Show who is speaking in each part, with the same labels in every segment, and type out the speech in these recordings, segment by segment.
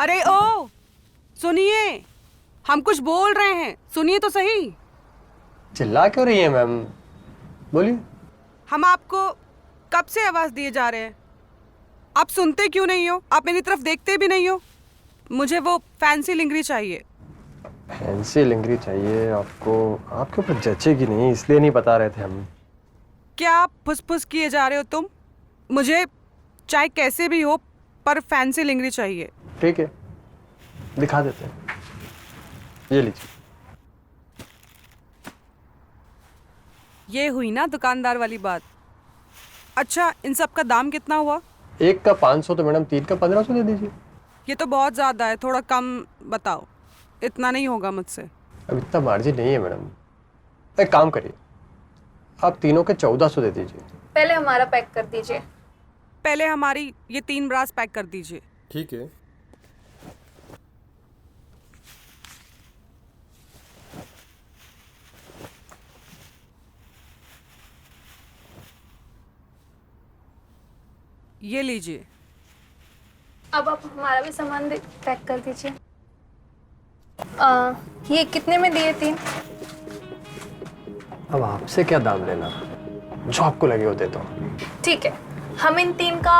Speaker 1: अरे ओ सुनिए, हम कुछ बोल रहे हैं, सुनिए तो सही।
Speaker 2: चिल्ला क्यों रही है मैम? बोलिए।
Speaker 1: हम आपको कब से आवाज दिए जा रहे हैं, आप सुनते क्यों नहीं हो? आप मेरी तरफ देखते भी नहीं हो। मुझे वो फैंसी लिंगरी चाहिए।
Speaker 2: फैंसी लिंगरी चाहिए आपको? आपके ऊपर जचेगी नहीं, इसलिए नहीं बता रहे थे हम।
Speaker 1: क्या आप फुस-फुस किए जा रहे हो तुम? मुझे चाहे कैसे भी हो पर फैंसी लिंगरी चाहिए।
Speaker 2: ठीक है, दिखा देते हैं। ये लीजिए।
Speaker 1: ये हुई ना दुकानदार वाली बात। अच्छा, इन सब का दाम कितना हुआ?
Speaker 2: एक का 500 तो मैडम 3 का 1500 दे दीजिए।
Speaker 1: ये तो बहुत ज्यादा है, थोड़ा कम बताओ। इतना नहीं होगा मुझसे।
Speaker 2: अब इतना मार्जिन नहीं है मैडम। एक काम करिए, आप तीनों के 1400 दे दीजिए।
Speaker 3: पहले हमारा पैक कर दीजिए।
Speaker 1: पहले हमारी ये 3 ब्रास पैक कर दीजिए।
Speaker 2: ठीक है।
Speaker 1: ये लीजिए।
Speaker 3: अब आप हमारा भी सामान पैक कर दीजिए। ये कितने में दिए 3?
Speaker 2: अब आपसे क्या दाम लेना, जो आपको लगे वो दे दो।
Speaker 3: ठीक है, हम इन 3 का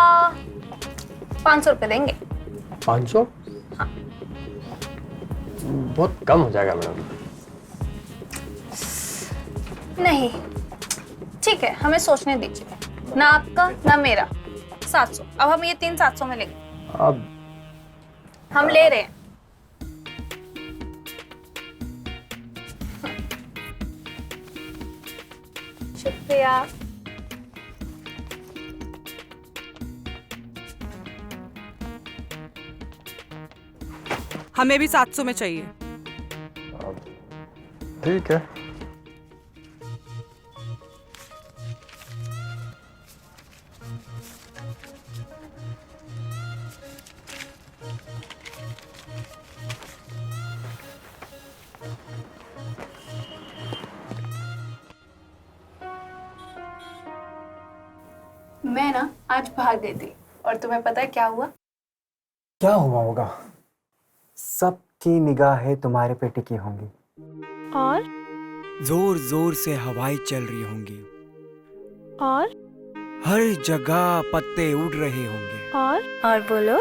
Speaker 3: 500 रुपये देंगे।
Speaker 2: 500?
Speaker 3: हाँ।
Speaker 2: बहुत कम हो जाएगा मैडम।
Speaker 3: नहीं, ठीक है, हमें सोचने दीजिए। ना आपका ना मेरा। 700। अब हम ये 3 700 में लेंगे।
Speaker 2: अब
Speaker 3: हम ले रहे हैं। शुक्रिया।
Speaker 1: हमें भी 700 में चाहिए।
Speaker 2: ठीक है।
Speaker 3: मैं ना आज बाहर गई थी और तुम्हें पता है क्या हुआ?
Speaker 4: क्या हुआ होगा? सबकी निगाहें तुम्हारे पे टिकी होंगी
Speaker 3: और
Speaker 5: जोर जोर से हवाएं चल रही होंगी,
Speaker 3: और
Speaker 5: हर जगह पत्ते उड़ रहे होंगे।
Speaker 3: और बोलो।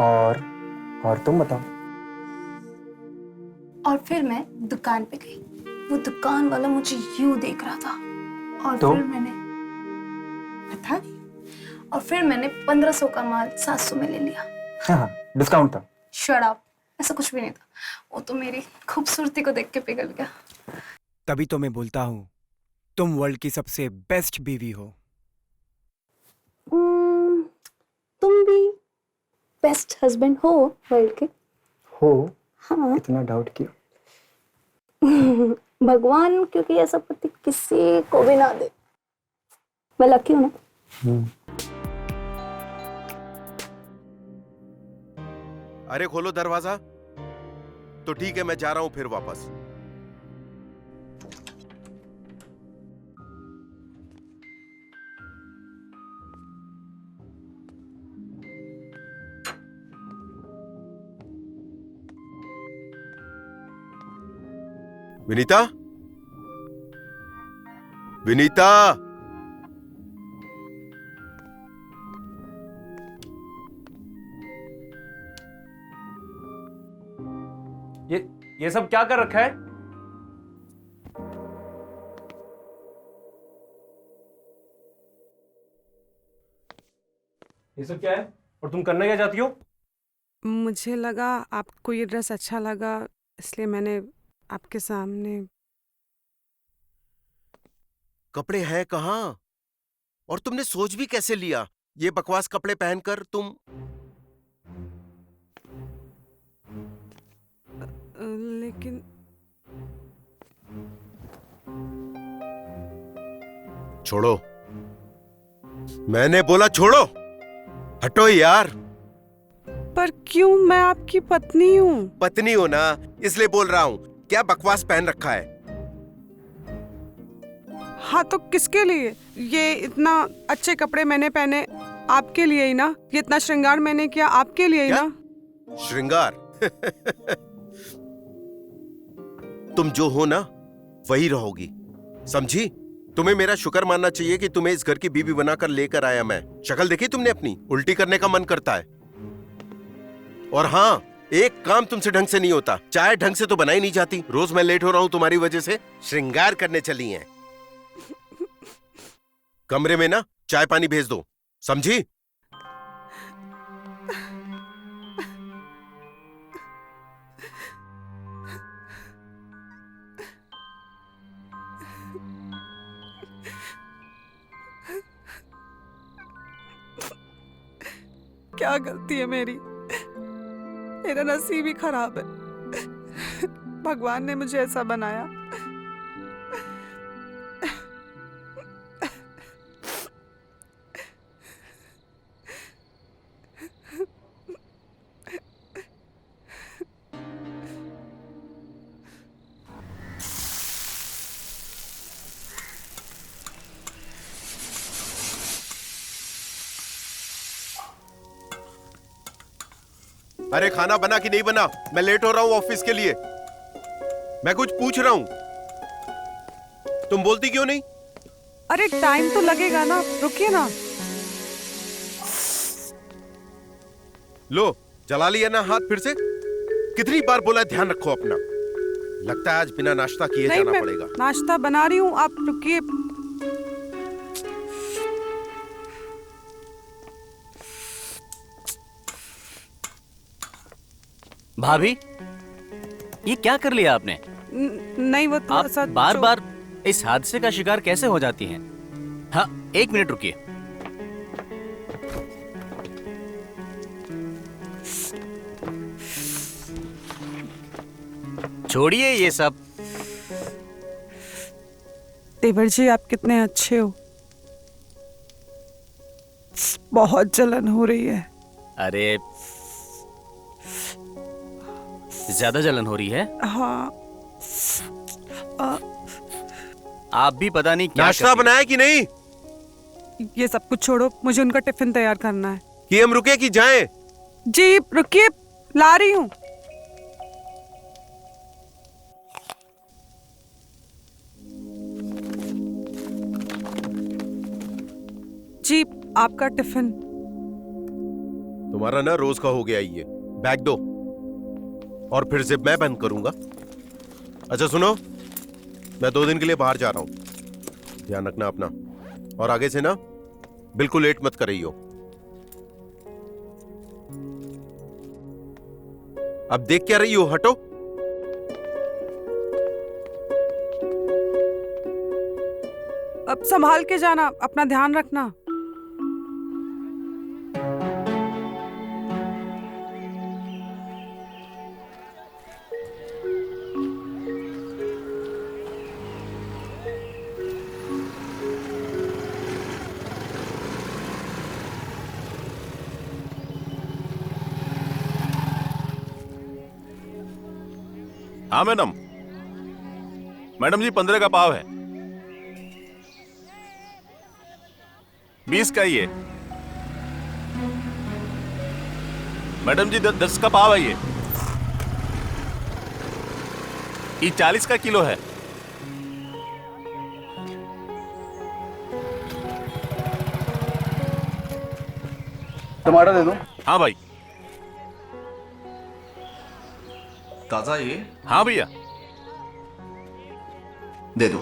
Speaker 4: और तुम बताओ।
Speaker 3: और फिर मैं दुकान पे गई। वो दुकान वाला मुझे यूं देख रहा था और
Speaker 4: तो?
Speaker 3: फिर मैंने बता दी। और फिर मैंने 1500 का माल 700 में ले लिया।
Speaker 4: हाँ, डिस्काउंट था।
Speaker 3: शट अप, ऐसा कुछ भी नहीं था। वो तो मेरी खूबसूरती को देख के पिघल गया।
Speaker 5: तभी तो मैं बोलता हूँ तुम वर्ल्ड की सबसे बेस्ट बीवी हो।
Speaker 3: तुम भी बेस्ट हस्बैंड हो वर्ल्ड के।
Speaker 4: हो?
Speaker 3: हाँ।
Speaker 4: इतना डाउट क्यों?
Speaker 3: भगवान क्योंकि ऐसा पति किसी को भी ना दे। मैं लकी हूँ ना।
Speaker 6: अरे खोलो दरवाजा। तो ठीक है, मैं जा रहा हूं फिर वापस। विनीता, विनीता,
Speaker 7: ये सब क्या कर रखा है? ये सब क्या है और तुम करना क्या चाहती हो?
Speaker 1: मुझे लगा आपको ये ड्रेस अच्छा लगा, इसलिए मैंने आपके सामने।
Speaker 6: कपड़े हैं कहाँ? और तुमने सोच भी कैसे लिया ये बकवास कपड़े पहनकर तुम?
Speaker 1: लेकिन
Speaker 6: छोड़ो, मैंने बोला छोड़ो। हटो यार।
Speaker 1: पर क्यों? मैं आपकी पत्नी हूँ।
Speaker 6: पत्नी हो ना, इसलिए बोल रहा हूँ। क्या बकवास पहन रखा है?
Speaker 1: हाँ तो किसके लिए? ये इतना अच्छे कपड़े मैंने पहने आपके लिए ही ना। ये इतना श्रृंगार मैंने किया आपके लिए ही
Speaker 6: क्या?
Speaker 1: ना।
Speaker 6: श्रृंगार। तुम जो हो ना वही रहोगी, समझी? तुम्हें मेरा शुक्र मानना चाहिए कि तुम्हें इस घर की बीवी बनाकर लेकर आया मैं। शक्ल देखी तुमने अपनी? उल्टी करने का मन करता है। और हाँ, एक काम तुमसे ढंग से नहीं होता, चाय ढंग से तो बनाई नहीं जाती। रोज मैं लेट हो रहा हूं तुम्हारी वजह से। श्रृंगार करने चली हैं। कमरे में ना चाय पानी भेज दो, समझी?
Speaker 1: क्या गलती है मेरी? मेरा नसीब ही खराब है। भगवान ने मुझे ऐसा बनाया।
Speaker 6: अरे खाना बना कि नहीं बना? मैं लेट हो रहा हूं ऑफिस के लिए। मैं कुछ पूछ रहा हूं, तुम बोलती क्यों नहीं?
Speaker 1: अरे टाइम तो लगेगा ना, रुकिए ना।
Speaker 6: लो, जला लिया ना हाथ फिर से? कितनी बार बोला ध्यान रखो अपना। लगता है आज बिना नाश्ता किए
Speaker 1: नहीं,
Speaker 6: जाना
Speaker 1: मैं
Speaker 6: पड़ेगा।
Speaker 1: नाश्ता बना रही हूँ, आप रुकिए।
Speaker 8: भाभी, ये क्या कर लिया आपने?
Speaker 1: नहीं, वो थोड़ा
Speaker 8: आप
Speaker 1: सा
Speaker 8: बार बार इस हादसे का शिकार कैसे हो जाती हैं? हाँ, 1 मिनट रुकिए। छोड़िए ये सब।
Speaker 1: देवर जी, आप कितने अच्छे हो। बहुत जलन हो रही है।
Speaker 8: अरे, ज्यादा जलन हो रही है?
Speaker 1: हाँ।
Speaker 8: आप भी पता नहीं क्या
Speaker 6: नाश्ता बनाया कि नहीं?
Speaker 1: ये सब कुछ छोड़ो, मुझे उनका टिफिन तैयार करना है।
Speaker 6: कि हम रुके कि जाएं?
Speaker 1: जी रुकिए, ला रही हूँ। जी, आपका टिफिन।
Speaker 6: तुम्हारा ना रोज का हो गया ये। बैग दो और फिर जिप मैं बंद करूंगा। अच्छा सुनो, मैं 2 दिन के लिए बाहर जा रहा हूं, ध्यान रखना अपना। और आगे से ना बिल्कुल लेट मत कर रही हो। अब देख क्या रही हो, हटो।
Speaker 1: अब संभाल के जाना, अपना ध्यान रखना।
Speaker 9: हाँ मैडम। मैडम जी 15 का पाव है। 20 का ही है। मैडम जी 10 का पाव है ये। 40 का किलो है।
Speaker 10: टमाटर दे दो।
Speaker 9: हाँ भाई।
Speaker 10: ताजा ये?
Speaker 9: हाँ भैया।
Speaker 10: दे दो।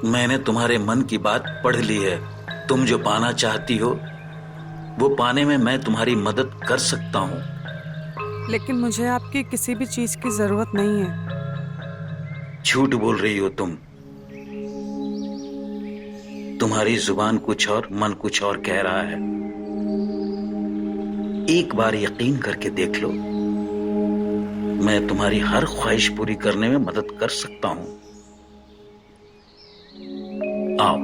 Speaker 11: मैंने तुम्हारे मन की बात पढ़ ली है। तुम जो पाना चाहती हो वो पाने में मैं तुम्हारी मदद कर सकता हूँ।
Speaker 1: लेकिन मुझे आपकी किसी भी चीज की जरूरत नहीं है।
Speaker 11: झूठ बोल रही हो तुम। तुम्हारी जुबान कुछ और मन कुछ और कह रहा है। एक बार यकीन करके देख लो, मैं तुम्हारी हर ख्वाहिश पूरी करने में मदद कर सकता हूं। आओ।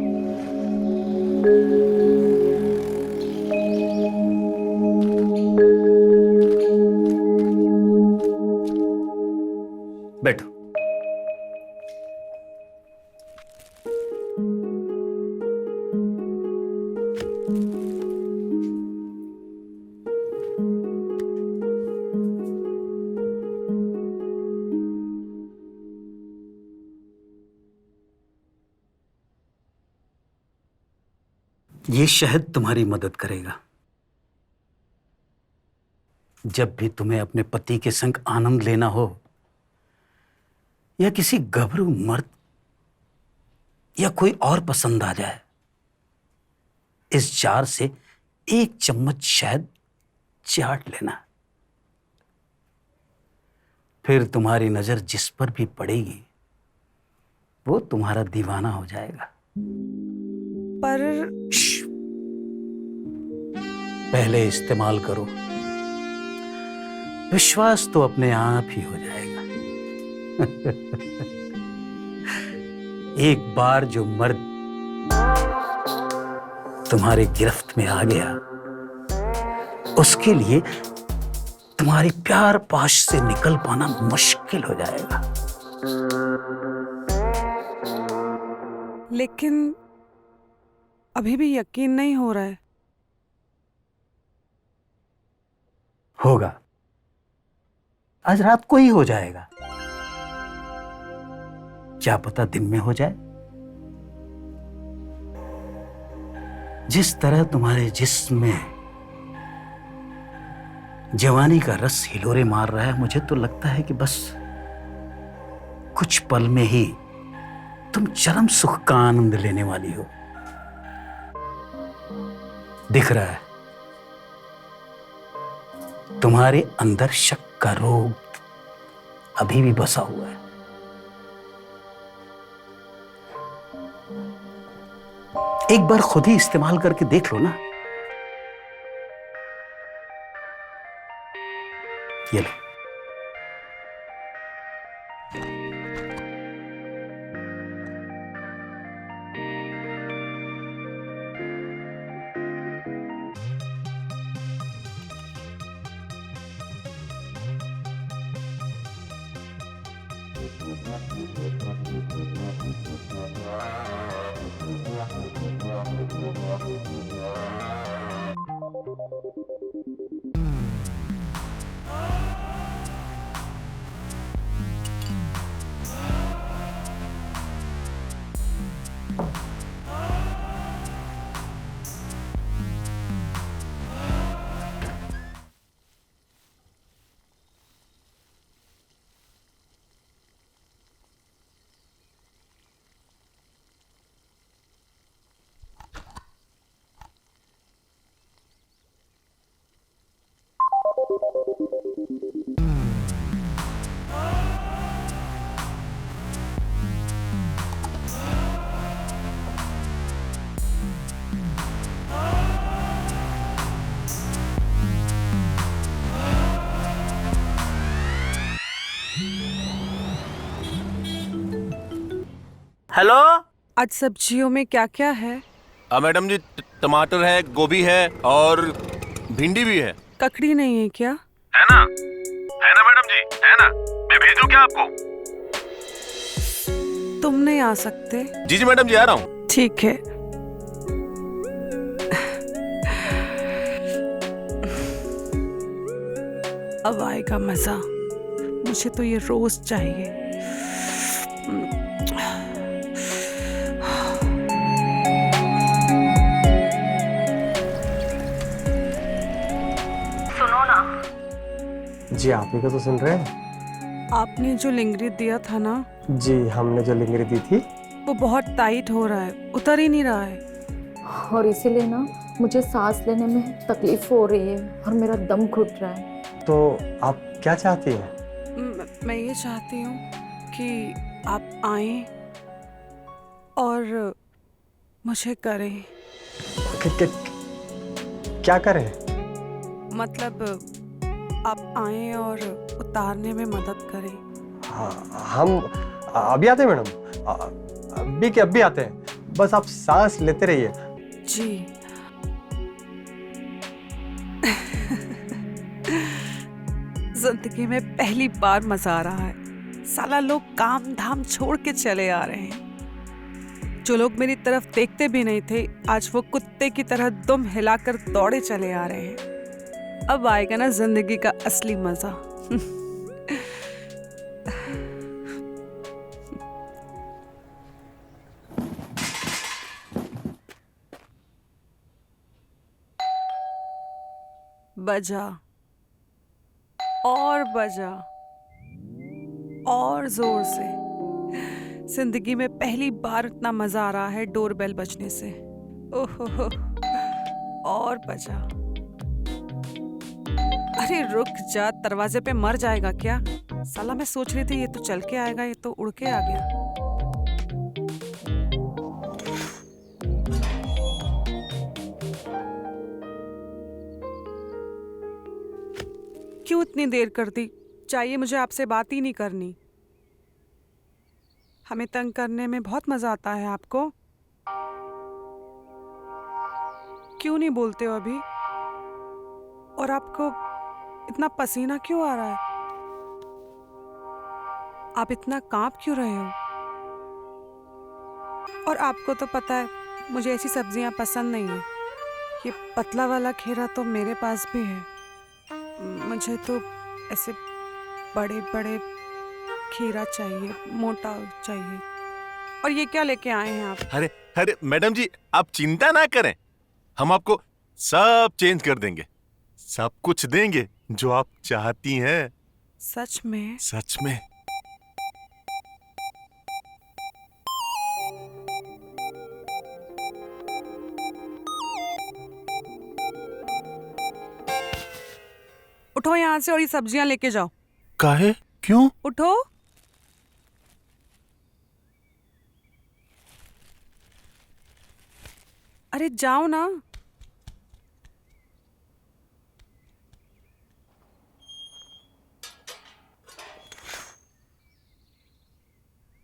Speaker 10: बैठो।
Speaker 11: ये शहद तुम्हारी मदद करेगा। जब भी तुम्हें अपने पति के संग आनंद लेना हो या किसी गभरू मर्द या कोई और पसंद आ जाए, इस जार से 1 चम्मच शहद चाट लेना। फिर तुम्हारी नजर जिस पर भी पड़ेगी वो तुम्हारा दीवाना हो जाएगा।
Speaker 1: पर
Speaker 11: पहले इस्तेमाल करो, विश्वास तो अपने आप ही हो जाएगा। एक बार जो मर्द तुम्हारी गिरफ्त में आ गया, उसके लिए तुम्हारी प्यार पाश से निकल पाना मुश्किल हो जाएगा।
Speaker 1: लेकिन अभी भी यकीन नहीं हो रहा है।
Speaker 11: होगा, आज रात को ही हो जाएगा। क्या पता दिन में हो जाए। जिस तरह तुम्हारे जिस्म में जवानी का रस हिलोरे मार रहा है, मुझे तो लगता है कि बस कुछ पल में ही तुम चरम सुख का आनंद लेने वाली हो। दिख रहा है तुम्हारे अंदर शक का रोग अभी भी बसा हुआ है। एक बार खुद ही इस्तेमाल करके देख लो ना। ये लो।
Speaker 9: हेलो।
Speaker 1: आज सब्जियों में क्या क्या है?
Speaker 9: मैडम जी, टमाटर है, गोभी है और भिंडी भी है।
Speaker 1: ककड़ी नहीं है क्या?
Speaker 9: है ना मैडम जी, है ना। मैं भेजूं क्या आपको?
Speaker 1: तुम नहीं आ सकते?
Speaker 9: जी जी मैडम जी, आ रहा हूँ।
Speaker 1: ठीक है। अब आएगा मजा। मुझे तो ये रोज चाहिए।
Speaker 3: सुनो ना।
Speaker 2: जी आप ही का तो सुन रहे हैं।
Speaker 1: आपने जो लिंगरी दिया था ना?
Speaker 2: जी हमने जो लिंगरी दी थी
Speaker 1: वो बहुत टाइट हो रहा है, उतर ही नहीं रहा है।
Speaker 12: और इसीलिए ना मुझे सांस लेने में तकलीफ हो रही है और मेरा दम घुट रहा है।
Speaker 2: तो आप क्या चाहती हैं?
Speaker 1: मैं ये चाहती हूँ कि आप आएं और मुझे करें।
Speaker 2: क्या करें?
Speaker 1: मतलब आप आएं और उतारने में मदद करें।
Speaker 2: हाँ, हम अभी आते हैं मैडम, अभी के अभी आते हैं, बस आप सांस लेते रहिए।
Speaker 1: जी। जिंदगी में पहली बार मजा आ रहा है। साला लोग काम धाम छोड़ के चले आ रहे हैं। जो लोग मेरी तरफ देखते भी नहीं थे, आज वो कुत्ते की तरह दुम हिलाकर दौड़े चले आ रहे हैं। अब आएगा ना जिंदगी का असली मजा। बजा और बजा और जोर से। जिंदगी में पहली बार इतना मजा आ रहा है डोरबेल बजने से। ओहो, और बजा। अरे रुक जा, दरवाजे पे मर जाएगा क्या? साला मैं सोच रही थी ये तो चल के आएगा, ये तो उड़ के आ गया। क्यों इतनी देर कर दी? चाहिए मुझे आपसे बात ही नहीं करनी। हमें तंग करने में बहुत मजा आता है आपको। क्यों नहीं बोलते हो अभी? और आपको इतना पसीना क्यों आ रहा है? आप इतना कांप क्यों रहे हो? और आपको तो पता है मुझे ऐसी सब्जियां पसंद नहीं है। ये पतला वाला खीरा तो मेरे पास भी है। मुझे तो ऐसे बड़े बड़े खीरा चाहिए, मोटा चाहिए। और ये क्या लेके आए हैं आप?
Speaker 9: अरे अरे मैडम जी, आप चिंता ना करें, हम आपको सब चेंज कर देंगे, सब कुछ देंगे जो आप चाहती हैं।
Speaker 1: सच में?
Speaker 9: सच में।
Speaker 1: उठो यहाँ से और ये सब्जियां लेके जाओ।
Speaker 9: काहे? क्यों?
Speaker 1: उठो। अरे जाओ ना।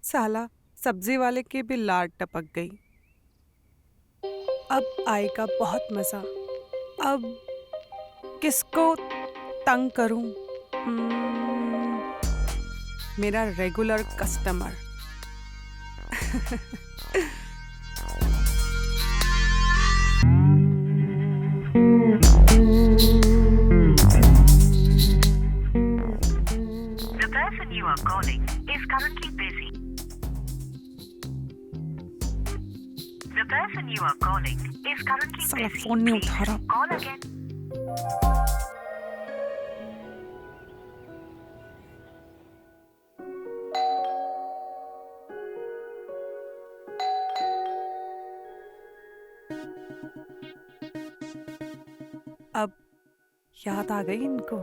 Speaker 1: साला सब्जी वाले की भी लाड टपक गई। अब आएगा बहुत मजा। अब किसको तंग करूं? मेरा regular customer.
Speaker 13: The person you are calling is currently busy. The person you are calling is currently
Speaker 1: साला
Speaker 13: busy.
Speaker 1: फोन नहीं उठा रहा।
Speaker 13: Call again.
Speaker 1: अब याद आ गई इनको।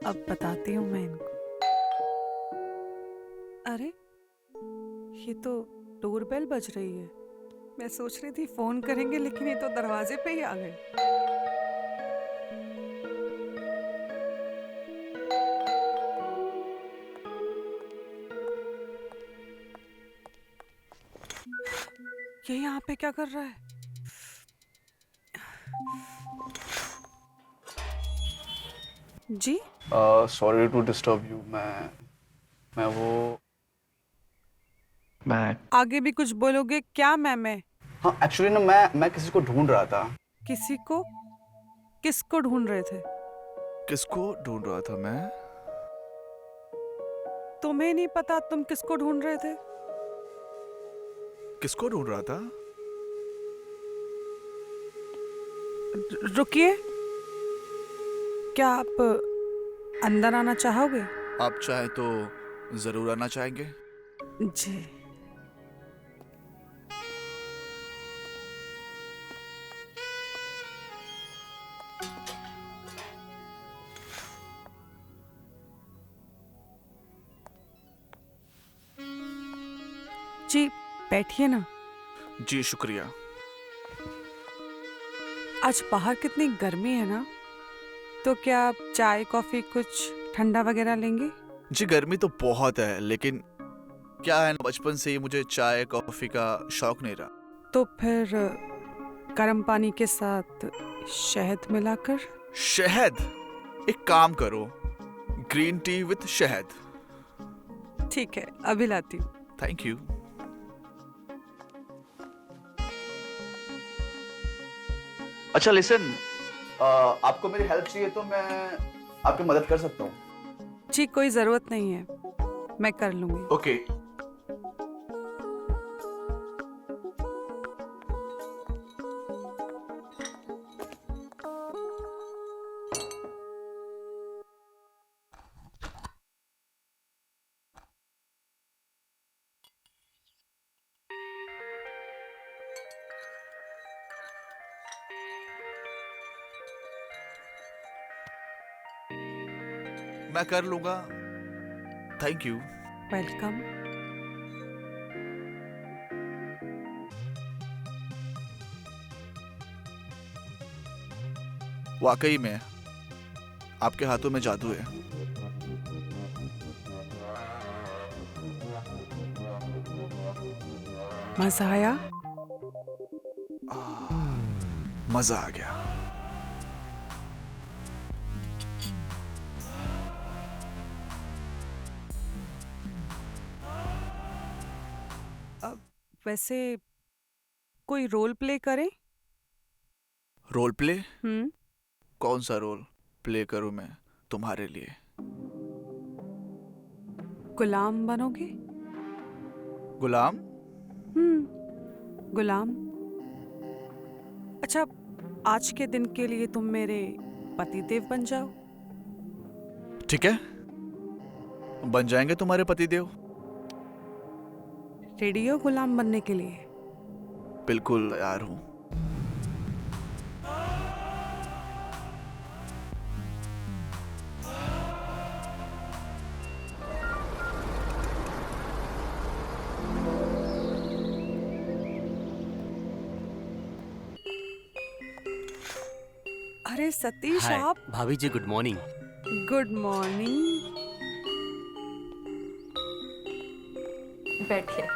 Speaker 1: अब बताती हूँ मैं इनको। अरे ये तो डोरबेल बज रही है। मैं सोच रही थी फोन करेंगे, लेकिन ये तो दरवाजे पे ही आ गए। ये यहाँ पे क्या कर रहा है? जी?
Speaker 10: Sorry to disturb you. मैं
Speaker 1: आगे भी कुछ बोलोगे क्या? मैं
Speaker 10: हाँ, एक्चुअली ना मैं किसी को ढूंढ रहा था।
Speaker 1: किसी को? किसको ढूंढ रहे थे?
Speaker 10: किसको ढूंढ रहा था मैं?
Speaker 1: तुम्हें नहीं पता तुम किसको ढूंढ रहे थे?
Speaker 10: किसको ढूंढ रहा था?
Speaker 1: रुकिए, क्या आप अंदर आना चाहोगे?
Speaker 10: आप चाहे तो जरूर आना चाहेंगे।
Speaker 1: जी। जी बैठिए ना।
Speaker 10: जी शुक्रिया।
Speaker 1: आज बाहर कितनी गर्मी है ना, तो क्या आप चाय कॉफी कुछ ठंडा वगैरह लेंगे?
Speaker 10: जी गर्मी तो बहुत है, लेकिन क्या है ना, बचपन से ही मुझे चाय कॉफी का शौक नहीं रहा।
Speaker 1: तो फिर गर्म पानी के साथ शहद मिलाकर।
Speaker 10: शहद? एक काम करो, ग्रीन टी विद शहद।
Speaker 1: ठीक है, अभी लाती हूँ।
Speaker 10: Thank you. अच्छा लिसन, आपको मेरी हेल्प चाहिए तो मैं आपकी मदद कर सकता हूँ।
Speaker 1: जी कोई जरूरत नहीं है, मैं कर लूंगी।
Speaker 10: ओके। मैं कर लूंगा, थैंक यू।
Speaker 1: वेलकम।
Speaker 10: वाकई में आपके हाथों में जादू है।
Speaker 1: मजा आया?
Speaker 10: मजा आ गया।
Speaker 1: वैसे कोई रोल प्ले करें?
Speaker 10: Role play? कौन सा रोल प्ले करूं मैं तुम्हारे लिए?
Speaker 1: गुलाम बनोगे?
Speaker 10: गुलाम?
Speaker 1: गुलाम। अच्छा, आज के दिन के लिए तुम मेरे पतिदेव बन जाओ।
Speaker 10: ठीक है, बन जाएंगे तुम्हारे पतिदेव।
Speaker 1: रेडी हो गुलाम बनने के लिए?
Speaker 10: बिल्कुल तैयार हूं।
Speaker 1: अरे सतीश
Speaker 8: हाय,
Speaker 1: आप।
Speaker 8: भाभी जी गुड मॉर्निंग।
Speaker 1: Good morning.
Speaker 12: बैठिए।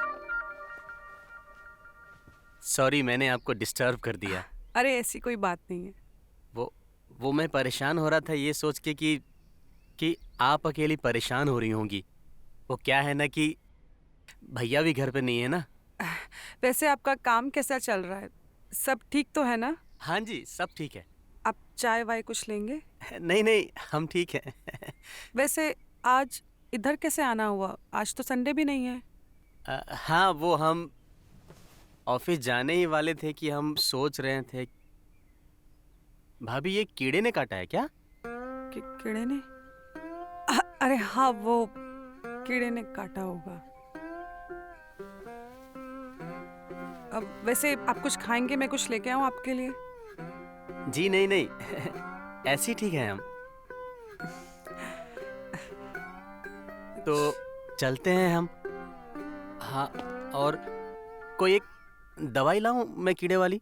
Speaker 8: सॉरी मैंने आपको डिस्टर्ब कर दिया।
Speaker 1: अरे ऐसी कोई बात नहीं है।
Speaker 8: वो मैं परेशान हो रहा था ये सोच के कि आप अकेली परेशान हो रही होंगी। वो क्या है ना कि भैया भी घर पे नहीं है ना।
Speaker 1: वैसे आपका काम कैसा चल रहा है? सब ठीक तो है ना?
Speaker 8: हाँ जी सब ठीक है।
Speaker 1: आप चाय वाय कुछ लेंगे?
Speaker 8: नहीं हम ठीक हैं।
Speaker 1: वैसे आज इधर कैसे आना हुआ? आज तो संडे भी नहीं है।
Speaker 8: हाँ वो हम ऑफिस जाने ही वाले थे कि हम सोच रहे थे। भाभी ये कीड़े ने काटा है क्या?
Speaker 1: कीड़े ने? अरे हाँ वो कीड़े ने काटा होगा। अब वैसे आप कुछ खाएंगे? मैं कुछ लेके आऊँ आपके लिए?
Speaker 8: जी नहीं ऐसे ही ठीक है हम। तो चलते हैं हम। हाँ और कोई एक दवाई लाऊं मैं कीड़े वाली?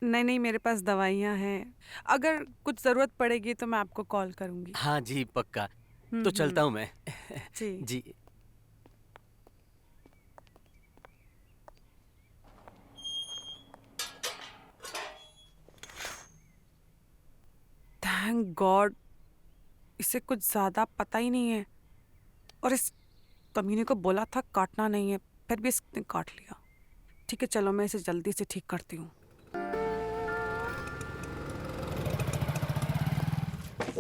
Speaker 1: नहीं मेरे पास दवाइयाँ हैं। अगर कुछ जरूरत पड़ेगी तो मैं आपको कॉल करूंगी।
Speaker 8: हाँ जी पक्का। तो चलता हूँ मैं।
Speaker 1: जी
Speaker 8: जी।
Speaker 1: थैंक गॉड, इसे कुछ ज्यादा पता ही नहीं है और इस कमीने को बोला था काटना नहीं है, फिर भी इसने काट लिया। ठीक है चलो मैं इसे जल्दी से ठीक करती हूँ।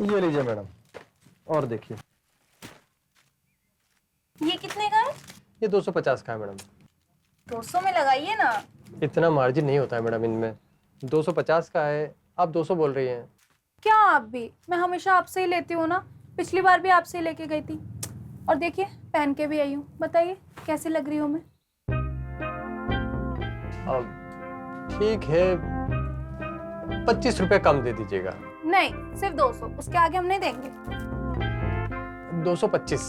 Speaker 2: ये लीजिए मैडम, और देखिए।
Speaker 3: ये कितने का है?
Speaker 2: ये 250 का है मैडम।
Speaker 3: 200 में लगाइए ना।
Speaker 2: इतना मार्जिन नहीं होता है मैडम इनमें। 250 का है, आप 200 बोल रही हैं।
Speaker 3: क्या आप भी? मैं हमेशा आपसे ही लेती हूँ ना, पिछली बार भी आपसे ही लेके गई थी। और देखिए पहन के भी आई हूँ, बताइए कैसी लग रही हूँ मैं?
Speaker 2: अब ठीक है, 25 रुपए कम दे दीजिएगा।
Speaker 3: नहीं सिर्फ 200, उसके आगे हम नहीं देंगे।
Speaker 2: 225,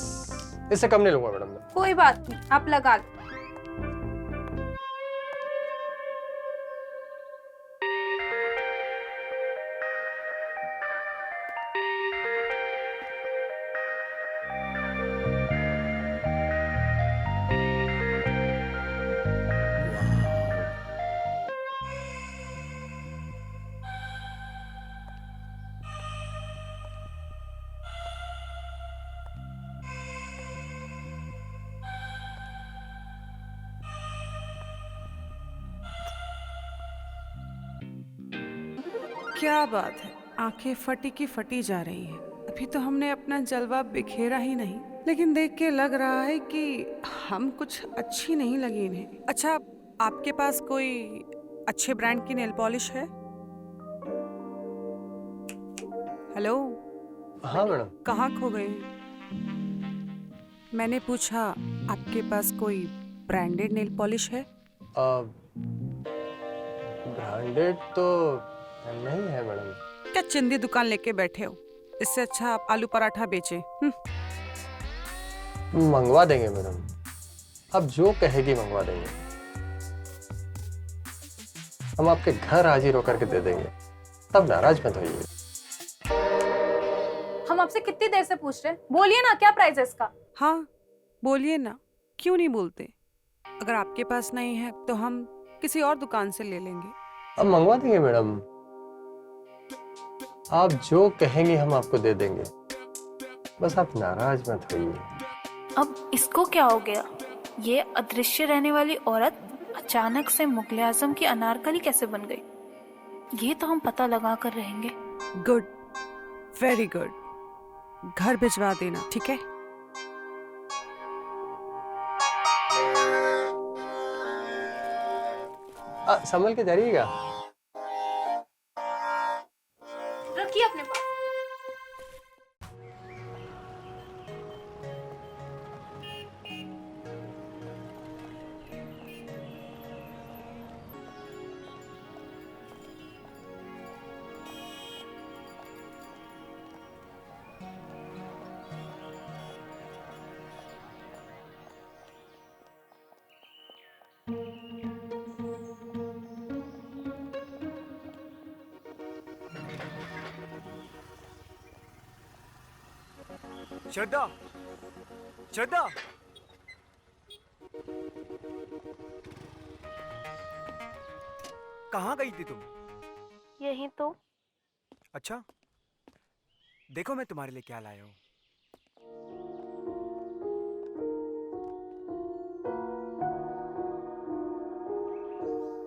Speaker 2: इससे कम नहीं लूंगा मैडम मैं।
Speaker 3: कोई बात नहीं, आप लगा लो।
Speaker 1: क्या बात है, आंखें फटी की फटी जा रही हैं। अभी तो हमने अपना जलवा बिखेरा ही नहीं, लेकिन देख के लग रहा है कि हम कुछ अच्छी नहीं लगी इन्हें। अच्छा, आपके पास कोई अच्छे ब्रांड की नेल पॉलिश है? हेलो,
Speaker 2: हाँ मैडम।
Speaker 1: कहाँ खो गए? मैंने पूछा आपके पास कोई ब्रांडेड नेल पॉलिश है?
Speaker 2: ब्रांडेड तो नहीं है मैडम।
Speaker 1: क्या चिंदी दुकान लेके बैठे हो? इससे अच्छा आप आलू पराठा बेचे।
Speaker 2: मंगवा देंगे मैडम, आप जो कहेगी मंगवा देंगे। हम आपके घर हाजिर होकर के दे देंगे, तब नाराज मत होइए।
Speaker 3: हम आपसे कितनी देर से पूछ रहे हैं, बोलिए ना क्या प्राइस है इसका?
Speaker 1: हाँ बोलिए ना, क्यों नहीं बोलते? अगर आपके पास नहीं है तो हम किसी और दुकान से ले लेंगे।
Speaker 2: अब मंगवा देंगे मैडम, आप जो कहेंगे हम आपको दे देंगे, बस आप नाराज मत होइए।
Speaker 3: अब इसको क्या हो गया? ये अदृश्य रहने वाली औरत अचानक से मुगले आजम की अनारकली कैसे बन गई? ये तो हम पता लगा कर रहेंगे।
Speaker 1: Good, very good. घर भिजवा देना, ठीक है?
Speaker 2: संभल के जाइएगा।
Speaker 3: रखिए अपने पास।
Speaker 5: श्रद्धा, श्रद्धा, कहाँ गई थी तुम?
Speaker 3: यही तो।
Speaker 5: अच्छा, देखो मैं तुम्हारे लिए क्या लाया हूँ।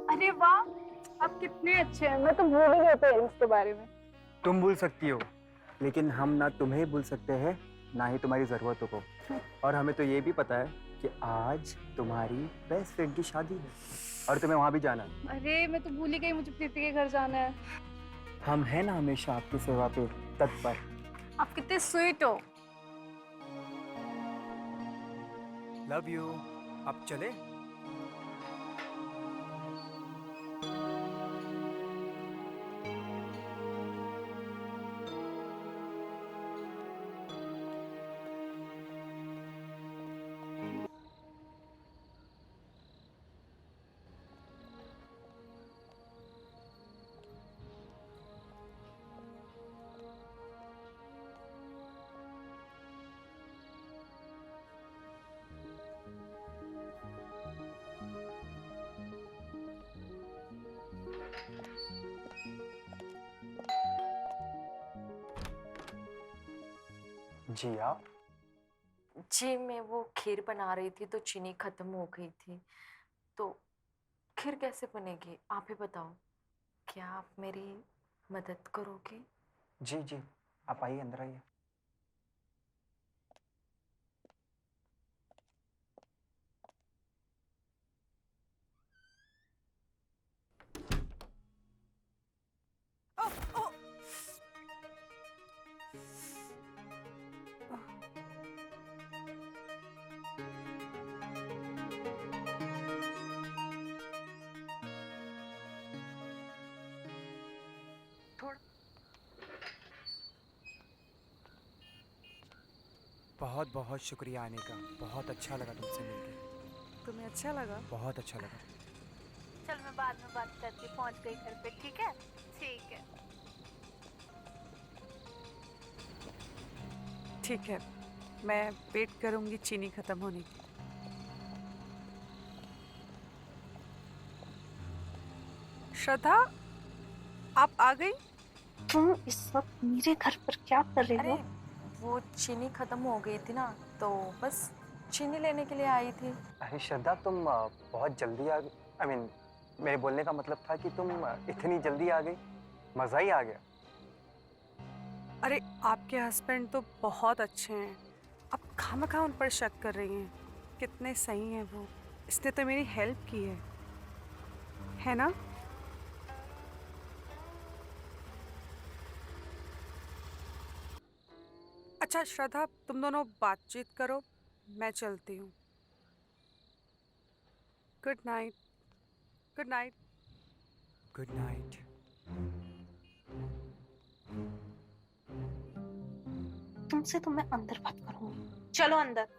Speaker 3: अरे वाह, आप कितने अच्छे हैं। मैं तो भूल ही गई थी इसके बारे में।
Speaker 4: तुम भूल सकती हो, लेकिन हम ना तुम्हें भूल सकते हैं ना ही तुम्हारी ज़रूरतों को। और हमें तो ये भी पता है कि आज तुम्हारी बेस्ट फ्रेंड की शादी है और तुम्हें वहाँ भी जाना है।
Speaker 3: अरे मैं तो भूल ही गई, मुझे प्रीति के घर जाना है।
Speaker 4: हम हैं ना हमेशा आपकी सेवा पे तत्पर।
Speaker 3: आप कितने स्वीट हो।
Speaker 5: Love you. अब चले?
Speaker 4: जी आप?
Speaker 12: जी मैं वो खीर बना रही थी तो चीनी खत्म हो गई थी, तो खीर कैसे बनेगी आप ही बताओ। क्या आप मेरी मदद करोगे?
Speaker 4: जी जी, आप आइए, अंदर आइए।
Speaker 5: बहुत बहुत शुक्रिया आने का, बहुत अच्छा लगा तुमसे मिलकर।
Speaker 1: तुम्हें अच्छा लगा?
Speaker 5: बहुत अच्छा लगा।
Speaker 3: चल मैं बाद में बात करती हूँ, पहुँच गई घर पे। ठीक है? ठीक है।
Speaker 1: ठीक है, मैं वेट करूंगी चीनी खत्म होने की। श्रद्धा, आप आ गई?
Speaker 3: तुम इस वक्त मेरे घर पर क्या कर रही हो?
Speaker 12: वो चीनी खत्म हो गई थी ना, तो बस चीनी लेने के लिए आई थी।
Speaker 4: अरे श्रद्धा, तुम बहुत जल्दी आ गई। मेरे बोलने का मतलब था कि तुम इतनी जल्दी आ गई। मजा ही आ गया।
Speaker 1: अरे आपके हस्बैंड तो बहुत अच्छे हैं, आप खामखा उन पर शक कर रही हैं। कितने सही हैं वो, इसने तो मेरी हेल्प की है ना? अच्छा श्रद्धा, तुम दोनों बातचीत करो, मैं चलती हूँ। Good night. Good night.
Speaker 5: Good night.
Speaker 3: तुमसे तो मैं अंदर बात करूंगी, चलो अंदर।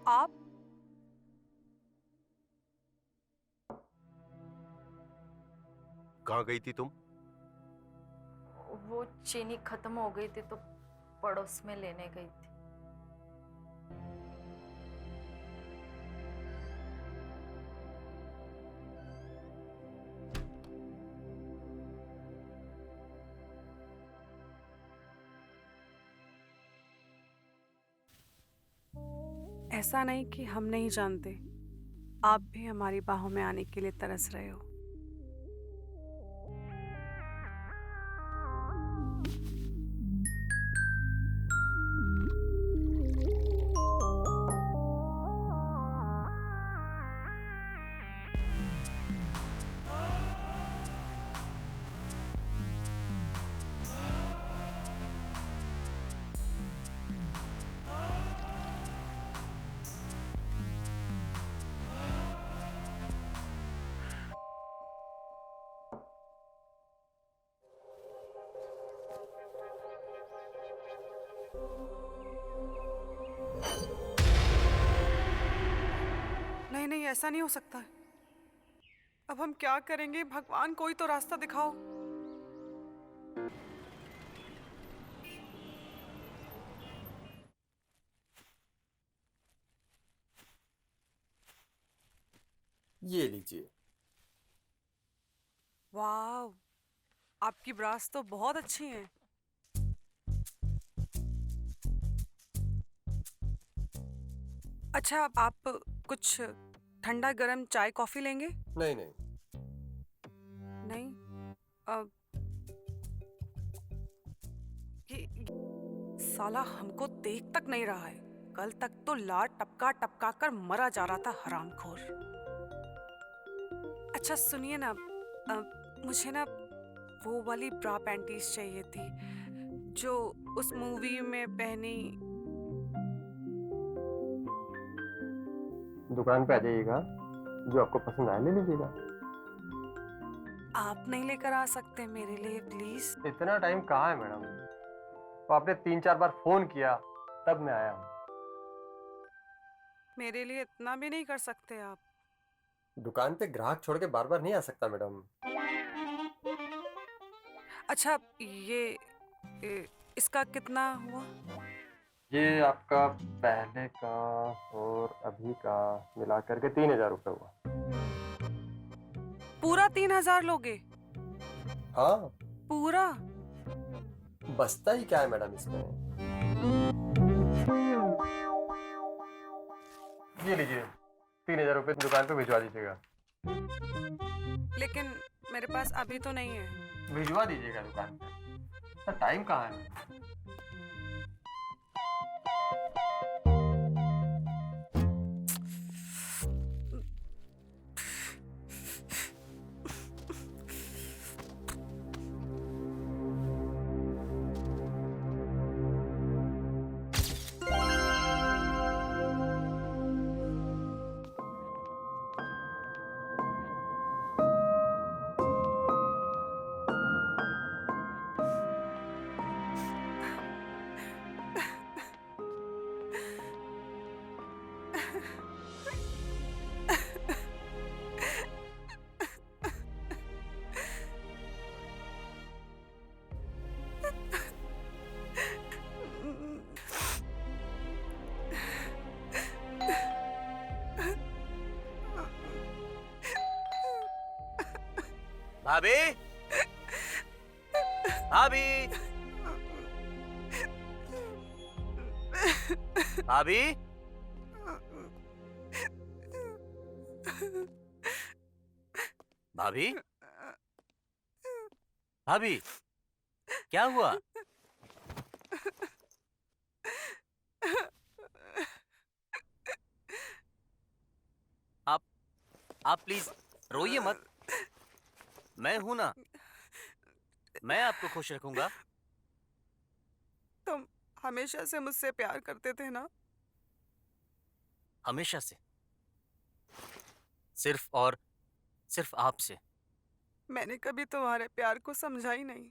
Speaker 1: आप
Speaker 6: कहाँ गई थी तुम?
Speaker 12: वो चीनी खत्म हो गई थी तो पड़ोस में लेने गई थी।
Speaker 1: ऐसा नहीं कि हम नहीं जानते, आप भी हमारी बाहों में आने के लिए तरस रहे हो। नहीं नहीं, ऐसा नहीं हो सकता। अब हम क्या करेंगे? भगवान कोई तो रास्ता दिखाओ।
Speaker 2: ये लीजिए।
Speaker 1: वाह, आपकी ब्रास तो बहुत अच्छी हैं। अच्छा, आप कुछ ठंडा गरम चाय कॉफी लेंगे?
Speaker 2: नहीं नहीं।
Speaker 1: नहीं। अब ये साला हमको देख तक नहीं रहा है। कल तक तो लार टपका टपका कर मरा जा रहा था हरामखोर। अच्छा सुनिए ना, मुझे ना वो वाली ब्रा पैंटीज चाहिए थी जो उस मूवी में पहनी।
Speaker 2: दुकान पे आ जाइएगा, जो आपको पसंद आए ले लीजिएगा।
Speaker 1: आप नहीं लेकर आ सकते मेरे लिए प्लीज?
Speaker 2: इतना टाइम कहाँ है मैडम? तो आपने 3-4 बार फोन किया तब मैं आया हूँ।
Speaker 1: मेरे लिए इतना भी नहीं कर सकते आप?
Speaker 2: दुकान पे ग्राहक छोड़ के बार बार नहीं आ सकता मैडम।
Speaker 1: अच्छा इसका कितना हुआ?
Speaker 2: ये आपका पहले का और अभी का मिला करके 3,000 रुपये हुआ।
Speaker 1: पूरा 3,000 लोगे?
Speaker 2: हाँ।
Speaker 1: पूरा?
Speaker 2: बचता ही क्या है मैडम इसमें? ये लीजिए, 3,000 रुपये दुकान पे भिजवा दीजिएगा।
Speaker 1: लेकिन मेरे पास अभी तो नहीं है।
Speaker 2: भिजवा दीजिएगा दुकान पे। टाइम कहाँ है?
Speaker 8: भाभी, भाभी, भाभी, भाभी, भाभी, क्या हुआ? आप प्लीज रोइए मत। मैं हूं ना, मैं आपको खुश रखूंगा।
Speaker 1: तुम हमेशा से मुझसे प्यार करते थे ना?
Speaker 8: हमेशा से, सिर्फ और सिर्फ आपसे।
Speaker 1: मैंने कभी तुम्हारे प्यार को समझा ही नहीं।